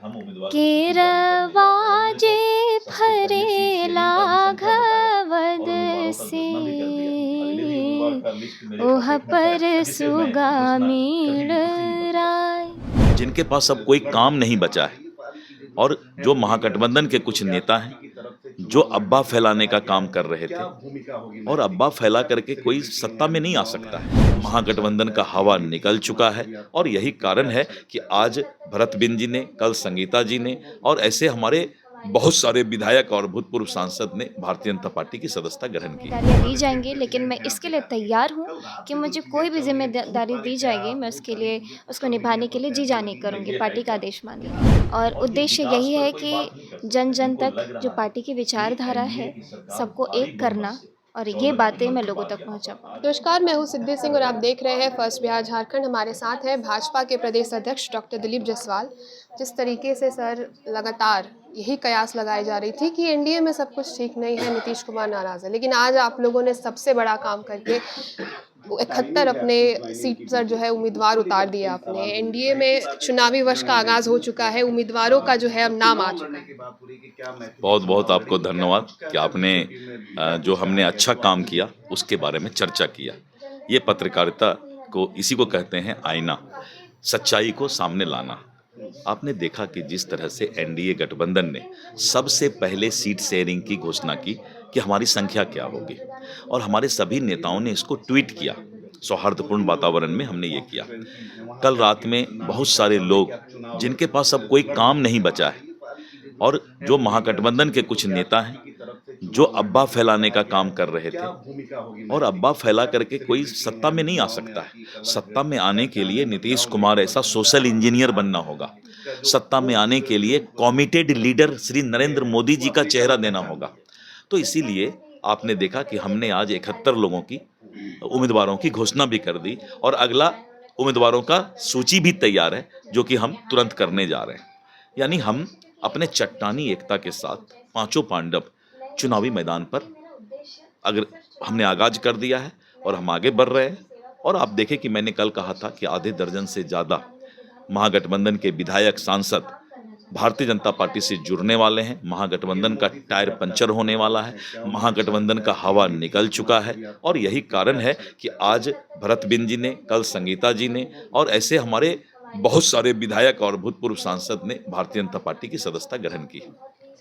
हम उम्मीदवार केरवाजे फरेला घवद से ओह पर सुगामीण राय। जिनके पास अब कोई काम नहीं बचा है और जो महागठबंधन के कुछ नेता हैं जो अब्बा फैलाने का काम कर रहे थे और अब्बा फैला करके कोई सत्ता में नहीं आ सकता है। महागठबंधन का हवा निकल चुका है और यही कारण है कि आज भरत बिंद जी ने, कल संगीता जी ने और ऐसे हमारे बहुत सारे विधायक और भूतपूर्व सांसद ने भारतीय जनता पार्टी की सदस्यता ग्रहण की। जिम्मेदारियाँ दी जाएंगी, लेकिन मैं इसके लिए तैयार हूँ कि मुझे कोई भी जिम्मेदारी दी जाएगी, मैं उसके लिए उसको निभाने के लिए जी जान करूँगी, पार्टी का आदेश मानूंगी। और उद्देश्य यही है कि जन जन तक जो पार्टी की विचारधारा है सबको एक करना, और ये बातें मैं लोगों तक पहुँचा पाऊँ। नमस्कार, मैं हूँ सिद्धि सिंह और आप देख रहे हैं फर्स्ट बिहार झारखंड। हमारे साथ है भाजपा के प्रदेश अध्यक्ष डॉक्टर दिलीप जायसवाल। जिस तरीके से सर लगातार यही कयास लगाई जा रही थी कि एनडीए में सब कुछ ठीक नहीं है, नीतीश कुमार नाराज है, लेकिन आज आप लोगों ने सबसे बड़ा काम करके 71 अपने सीट पर जो है उम्मीदवार उतार दिए आपने। एनडीए में चुनावी वर्ष का आगाज हो चुका है, उम्मीदवारों का जो है अब नाम आ चुका है। बहुत बहुत आपको धन्यवाद कि आपने जो हमने अच्छा काम किया उसके बारे में चर्चा किया। ये पत्रकारिता को इसी को कहते हैं आईना, सच्चाई को सामने लाना। आपने देखा कि जिस तरह से एनडीए गठबंधन ने सबसे पहले सीट शेयरिंग की घोषणा की कि हमारी संख्या क्या होगी और हमारे सभी नेताओं ने इसको ट्वीट किया। सौहार्दपूर्ण वातावरण में हमने ये किया। कल रात में बहुत सारे लोग जिनके पास अब कोई काम नहीं बचा है और जो महागठबंधन के कुछ नेता हैं जो अब्बा फैलाने का काम कर रहे थे और अब्बा फैला करके कोई सत्ता में नहीं आ सकता है। सत्ता में आने के लिए नीतीश कुमार ऐसा सोशल इंजीनियर बनना होगा। सत्ता में आने के लिए कॉमिटेड लीडर श्री नरेंद्र मोदी जी का चेहरा देना होगा। तो इसीलिए आपने देखा कि हमने आज 71 लोगों की उम्मीदवारों की घोषणा भी कर दी और अगला उम्मीदवारों का सूची भी तैयार है जो कि हम तुरंत करने जा रहे हैं। यानी हम अपने चट्टानी एकता के साथ पांचों पांडव चुनावी मैदान पर अगर हमने आगाज कर दिया है और हम आगे बढ़ रहे हैं। और आप देखें कि मैंने कल कहा था कि आधे दर्जन से ज़्यादा महागठबंधन के विधायक, सांसद भारतीय जनता पार्टी से जुड़ने वाले हैं। महागठबंधन का टायर पंचर होने वाला है, महागठबंधन का हवा निकल चुका है और यही कारण है कि आज भरत बिंद जी ने, कल संगीता जी ने और ऐसे हमारे बहुत सारे विधायक और भूतपूर्व सांसद ने भारतीय जनता पार्टी की सदस्यता ग्रहण की।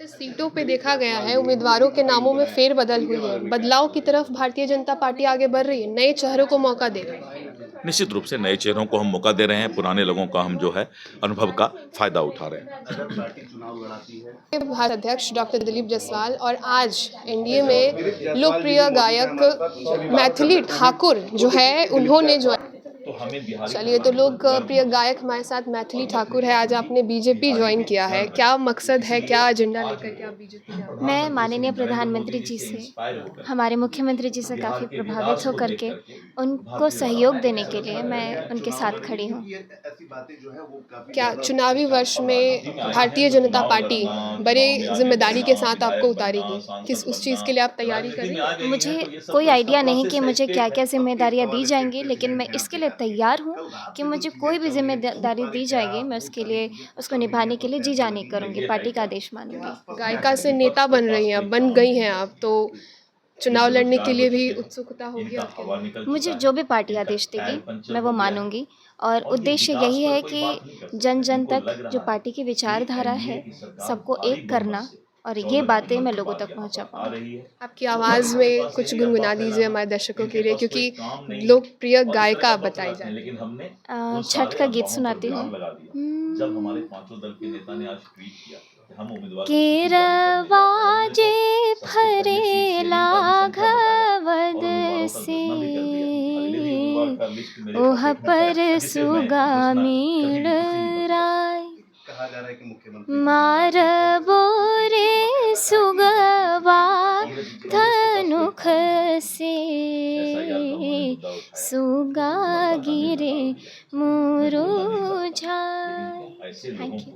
सीटों पे देखा गया है उम्मीदवारों के नामों में फेरबदल हुई है, बदलाव की तरफ भारतीय जनता पार्टी आगे बढ़ रही है, नए चेहरों को मौका दे रही है। निश्चित रूप से नए चेहरों को हम मौका दे रहे हैं, पुराने लोगों का हम जो है अनुभव का फायदा उठा रहे हैं। भारत अध्यक्ष डॉक्टर दिलीप जायसवाल और आज एनडीए में लोकप्रिय गायक मैथिली ठाकुर जो है उन्होंने जो चलिए तो लोकप्रिय गायक हमारे साथ मैथिली ठाकुर है। आज आपने बीजेपी ज्वाइन किया है, क्या मकसद है, क्या एजेंडा लेकर के आप बीजेपी जा रहे हैं? मैं माननीय प्रधानमंत्री जी से, हमारे मुख्यमंत्री जी से काफ़ी प्रभावित होकर के उनको सहयोग देने के लिए मैं उनके साथ खड़ी हूँ। क्या चुनावी वर्ष में भारतीय जनता पार्टी बड़े जिम्मेदारी के साथ आपको उतारेगी, किस उस चीज़ के लिए आप तैयारी कर रही हैं? मुझे कोई आइडिया नहीं कि मुझे क्या क्या जिम्मेदारियाँ दी जाएंगी, लेकिन मैं इसके लिए तैयार हूँ कि मुझे कोई भी जिम्मेदारी दी जाएगी, मैं उसके लिए उसको निभाने के लिए जी जान करूँगी, पार्टी का आदेश मानूंगी। गायिका से नेता बन रही हैं, अब बन गई हैं आप, तो चुनाव लड़ने के लिए भी उत्सुकता होगी आपके अंदर? मुझे जो भी पार्टी आदेश देगी मैं वो मानूंगी, और उद्देश्य यही है कि जन जन तक जो पार्टी की विचारधारा है सबको एक करना, और ये बातें मैं लोगों तक पहुंचा पाऊँ। आपकी आवाज़ में कुछ गुनगुना दीजिए हमारे दर्शकों के लिए, क्योंकि लोकप्रिय गायिका आप बताई जाती हैं। छठ का गीत सुनाती हूँ। जब हमारे पांचों दल के नेता ने आज ट्वीट किया कि हम उम्मीदवार केरवाजे फरेला घवद से ओह पर सुगामीण राय। मारबो रे सुगवा धनुख से सुगा गिरे मुरुझाय। Thank you.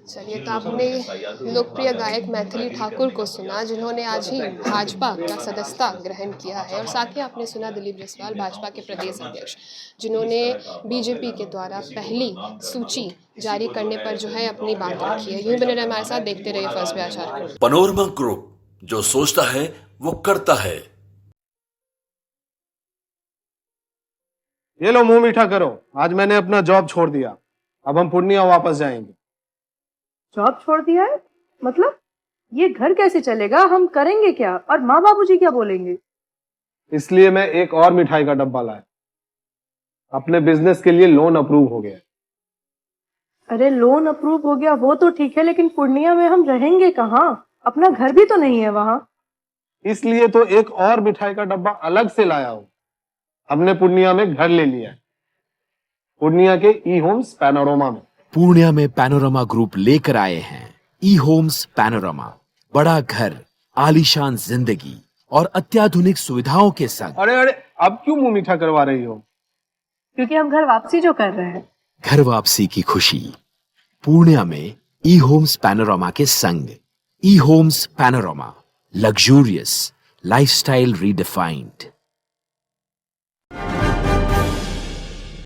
चलिए, तो आपने लोकप्रिय गायक मैथिली ठाकुर को सुना, जिन्होंने आज ही भाजपा का सदस्यता ग्रहण किया है, और साथ ही आपने सुना दिलीप जायसवाल, भाजपा के प्रदेश अध्यक्ष, जिन्होंने बीजेपी के द्वारा पहली सूची जारी करने पर जो है अपनी बात रखी है। यूं बने रहे हमारे साथ, देखते रहिए first Bihar Jharkhand. Panorama group, जो सोचता है वो करता है। ये लो, मुंह मीठा करो। आज मैंने अपना जॉब छोड़ दिया, अब हम पूर्णिया वापस जाएंगे। जॉब छोड़ दिया है? मतलब ये घर कैसे चलेगा? हम करेंगे क्या? और माँ बाबूजी क्या बोलेंगे? इसलिए मैं एक और मिठाई का डब्बा लाया। अपने बिजनेस के लिए लोन अप्रूव हो गया। अरे लोन अप्रूव हो गया वो तो ठीक है, लेकिन पूर्णिया में हम रहेंगे कहाँ? अपना घर भी तो नहीं है वहाँ। इसलिए तो एक और मिठाई का डब्बा अलग से लाया हूँ। हमने पूर्णिया में घर ले लिया है, पूर्णिया के ई होम्स पैनोरमा में। पूर्णिया में पैनोरमा ग्रुप लेकर आए हैं ई होम्स पैनोरमा। बड़ा घर, आलीशान जिंदगी और अत्याधुनिक सुविधाओं के संग। अरे अरे, अब क्यों मुंह मीठा करवा रही हो? क्योंकि हम घर वापसी जो कर रहे हैं। घर वापसी की खुशी पूर्णिया में ई होम्स पैनोरमा के संग। ई Homes Panorama, luxurious lifestyle redefined.